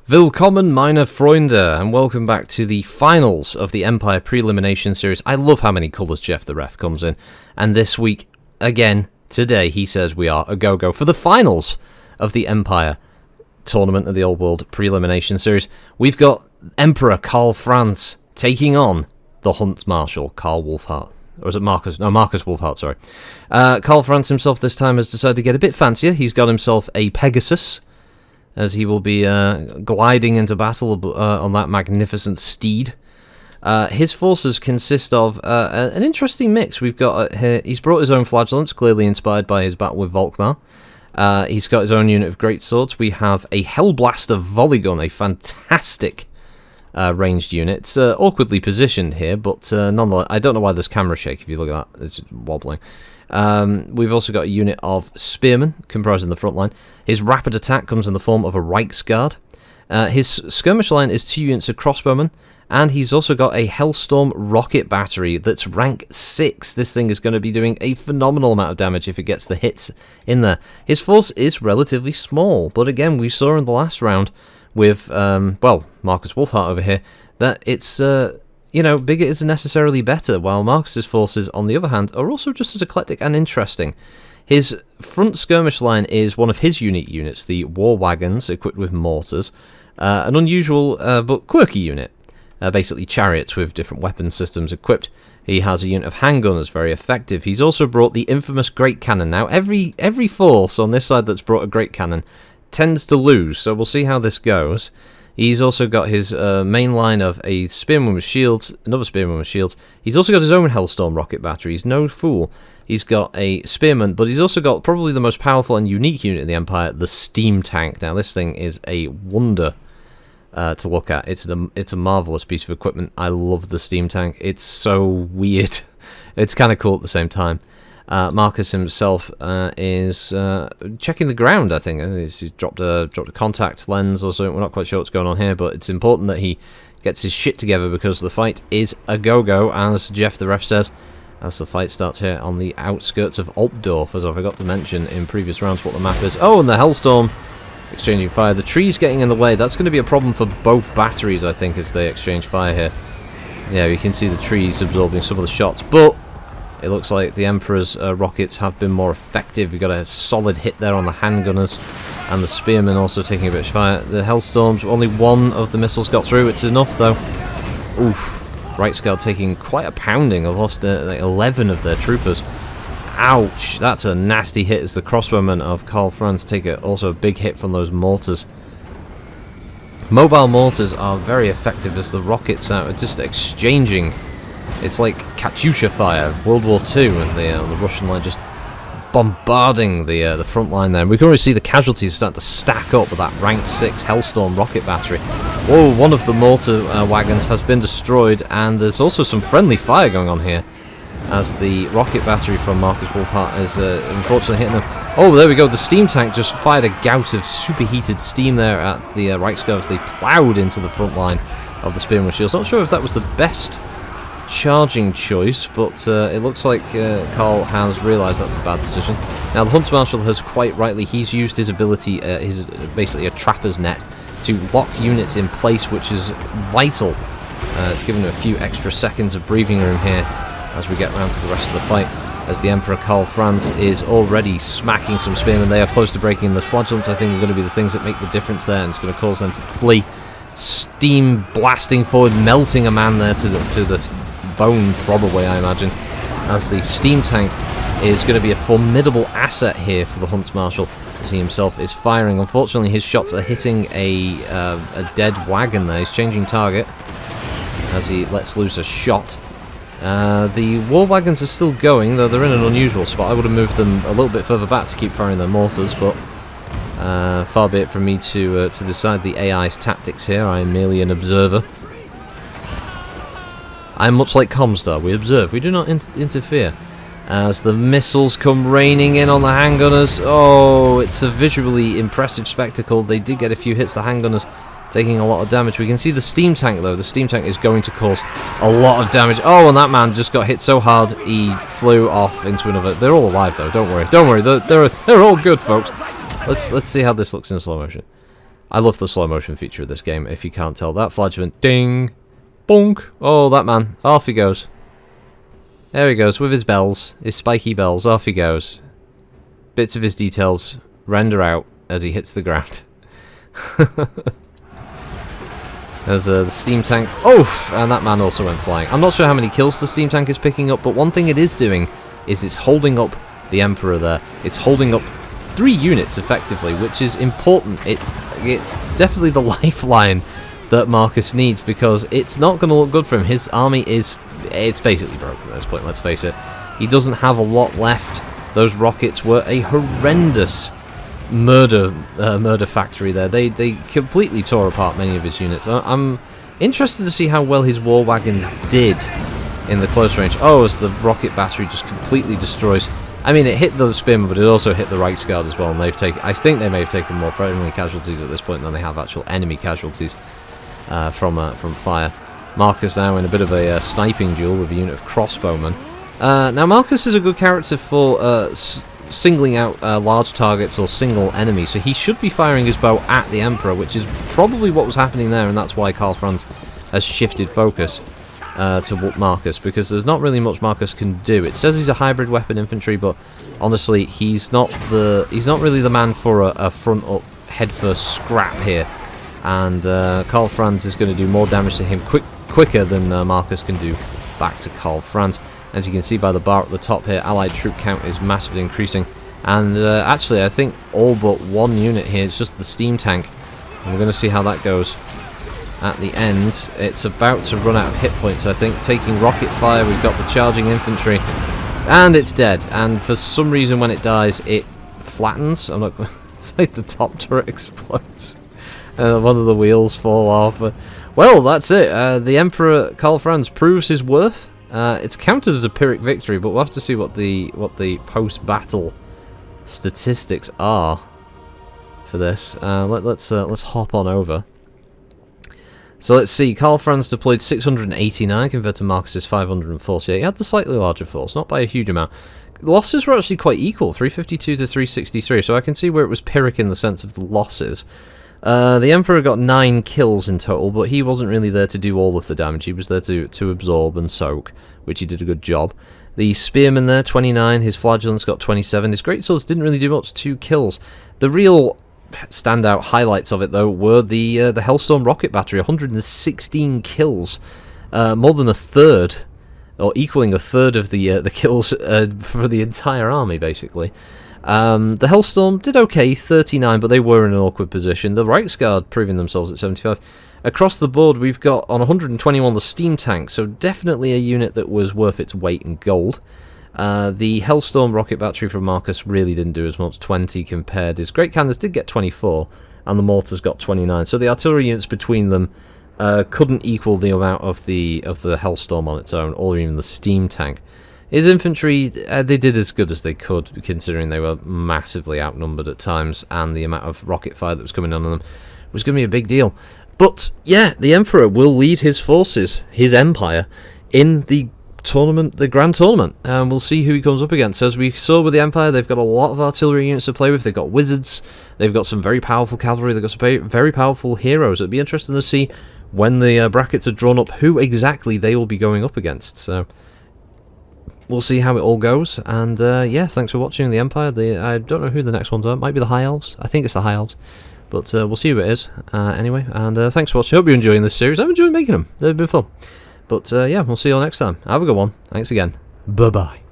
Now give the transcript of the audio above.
Willkommen, meine Freunde, and welcome back to the finals of the Empire Pre-Elimination Series. I love how many colours Jeff the Ref comes in. And this week, again, today, he says we are a go-go for the finals of the Empire Tournament of the Old World Pre-Elimination Series. We've got Emperor Karl Franz taking on the huntsmarshall, Karl Wulfhart. Or is it Markus? No, Markus Wulfhart, sorry. Karl Franz himself this time has decided to get a bit fancier. He's got himself a Pegasus, as he will be gliding into battle on that magnificent steed. His forces consist of an interesting mix. We've got he's brought his own flagellants, clearly inspired by his battle with Volkmar. He's got his own unit of great swords. We have a Hellblaster volley gun, a fantastic ranged unit. It's awkwardly positioned here, but nonetheless, I don't know why there's camera shake. If you look at that, it's wobbling. We've also got a unit of spearmen comprising the front line. His rapid attack comes in the form of a Reichsguard. His skirmish line is 2 units of crossbowmen, and he's also got a Hellstorm rocket battery that's rank 6. This thing is going to be doing a phenomenal amount of damage if it gets the hits in there. His force is relatively small, but again, we saw in the last round with, Markus Wulfhart over here, that it's, bigger isn't necessarily better, while Marcus's forces, on the other hand, are also just as eclectic and interesting. His front skirmish line is one of his unique units, the War Wagons, equipped with mortars, an unusual but quirky unit, basically chariots with different weapon systems equipped. He has a unit of handgunners, very effective. He's also brought the infamous Great Cannon. Now, every force on this side that's brought a Great Cannon tends to lose, so we'll see how this goes. He's also got his main line of a spearman with shields, another spearman with shields. He's also got his own Hellstorm rocket battery. He's no fool. He's got a spearman, but he's also got probably the most powerful and unique unit in the Empire, the steam tank. Now, this thing is a wonder to look at. It's a marvelous piece of equipment. I love the steam tank. It's so weird. It's kind of cool at the same time. Marcus himself is checking the ground, I think. He's dropped a contact lens or something. We're not quite sure what's going on here, but it's important that he gets his shit together because the fight is a go-go, as Jeff the Ref says, as the fight starts here on the outskirts of Altdorf, as I forgot to mention in previous rounds what the map is. Oh, and the Hellstorm exchanging fire. The tree's getting in the way. That's going to be a problem for both batteries, I think, as they exchange fire here. Yeah, you can see the trees absorbing some of the shots, but it looks like the Emperor's rockets have been more effective. We've got a solid hit there on the handgunners, and the spearmen also taking a bit of fire. The Hellstorms, only one of the missiles got through. It's enough, though. Oof. Reichsguard taking quite a pounding. I've lost like 11 of their troopers. Ouch. That's a nasty hit as the crossbowmen of Karl Franz take also a big hit from those mortars. Mobile mortars are very effective as the rockets are just exchanging. It's like Katyusha fire, World War II, and the Russian line just bombarding the front line there. We can already see the casualties starting to stack up with that rank 6 Hellstorm rocket battery. Whoa, one of the mortar wagons has been destroyed, and there's also some friendly fire going on here, as the rocket battery from Markus Wulfhart is unfortunately hitting them. Oh, there we go, the steam tank just fired a gout of superheated steam there at the Reichsguard as they ploughed into the front line of the spearman shields. Not sure if that was the best charging choice, but it looks like Karl has realised that's a bad decision. Now, the huntsmarshall has quite rightly, he's used his ability, his basically a trapper's net, to lock units in place, which is vital. It's given him a few extra seconds of breathing room here as we get round to the rest of the fight, as the Emperor Karl Franz is already smacking some spearmen. They are close to breaking. The flagellants, I think, are going to be the things that make the difference there, and it's going to cause them to flee. Steam blasting forward, melting a man there to the bone, probably, I imagine, as the steam tank is going to be a formidable asset here for the huntsmarshall, as he himself is firing. Unfortunately, his shots are hitting a dead wagon there. He's changing target as he lets loose a shot. The war wagons are still going, though they're in an unusual spot. I would have moved them a little bit further back to keep firing their mortars, but far be it from me to decide the AI's tactics here. I am merely an observer. I am much like Comstar. We observe, we do not interfere. As the missiles come raining in on the handgunners. Oh, it's a visually impressive spectacle. They did get a few hits, the handgunners taking a lot of damage. We can see the steam tank, though. The steam tank is going to cause a lot of damage. Oh, and that man just got hit so hard he flew off into another. They're all alive, though. Don't worry. Don't worry. They're all good, folks. Let's see how this looks in slow motion. I love the slow motion feature of this game, if you can't tell. That flagellant, ding, bonk. Oh, that man, off he goes. There he goes, with his bells, his spiky bells, off he goes. Bits of his details render out as he hits the ground. There's the steam tank. Oof! And that man also went flying. I'm not sure how many kills the steam tank is picking up, but one thing it is doing is it's holding up the Emperor there. It's holding up 3 units effectively, which is important. It's definitely the lifeline that Markus needs, because it's not going to look good for him. His army it's basically broken at this point, let's face it. He doesn't have a lot left. Those rockets were a horrendous murder factory there. They completely tore apart many of his units. I'm interested to see how well his war wagons did in the close range. Oh, as the rocket battery just completely destroys. I mean, it hit the spearmen, but it also hit the Reichsguard as well, and they've taken, I think they may have taken more friendly casualties at this point than they have actual enemy casualties from fire. Markus now in a bit of a sniping duel with a unit of crossbowmen. Now, Markus is a good character for singling out large targets or single enemies, so he should be firing his bow at the Emperor, which is probably what was happening there, and that's why Karl Franz has shifted focus to Markus, because there's not really much Markus can do. It says he's a hybrid weapon infantry, but honestly, he's not really the man for a front up head first scrap here. And Karl Franz is going to do more damage to him quicker than Markus can do back to Karl Franz. As you can see by the bar at the top here, Allied troop count is massively increasing. And actually, I think all but one unit here, it's just the steam tank. And we're going to see how that goes. At the end, it's about to run out of hit points, I think, taking rocket fire. We've got the charging infantry, and it's dead. And for some reason, when it dies, it flattens. I'm not. It's like the top turret explodes, and one of the wheels fall off. Well, that's it. The Emperor Karl Franz proves his worth. It's counted as a Pyrrhic victory, but we'll have to see what the post-battle statistics are for this. Let's hop on over. So let's see, Karl Franz deployed 689 compared to Markus's 548. He had the slightly larger force, not by a huge amount. Losses were actually quite equal, 352 to 363, so I can see where it was Pyrrhic in the sense of the losses. The Emperor got 9 kills in total, but he wasn't really there to do all of the damage. He was there to absorb and soak, which he did a good job. The Spearman there, 29, his Flagellants got 27. His Greatswords didn't really do much, 2 kills. The real standout highlights of it, though, were the Hellstorm rocket battery, 116 kills, more than a third, or equaling a third of the kills for the entire army, basically. The Hellstorm did okay, 39, but they were in an awkward position. The Reichsguard proving themselves at 75. Across the board, we've got on 121 the steam tank, so definitely a unit that was worth its weight in gold. The Hellstorm rocket battery from Markus really didn't do as much, 20 compared. His Great Cannons did get 24, and the Mortars got 29. So the artillery units between them couldn't equal the amount of the Hellstorm on its own, or even the steam tank. His infantry, they did as good as they could, considering they were massively outnumbered at times, and the amount of rocket fire that was coming on them was going to be a big deal. But yeah, the Emperor will lead his forces, his empire, in the tournament, the Grand Tournament, and we'll see who he comes up against. As we saw with the Empire, they've got a lot of artillery units to play with. They've got wizards, they've got some very powerful cavalry, they've got some very powerful heroes. It'd be interesting to see when the brackets are drawn up who exactly they will be going up against. So we'll see how it all goes. And yeah, thanks for watching the Empire. I don't know who the next ones are. It might be the High Elves. I think it's the High Elves. But we'll see who it is. Anyway, and thanks for watching. Hope you're enjoying this series. I've enjoyed making them. They've been fun. But yeah, we'll see you all next time. Have a good one. Thanks again. Bye-bye.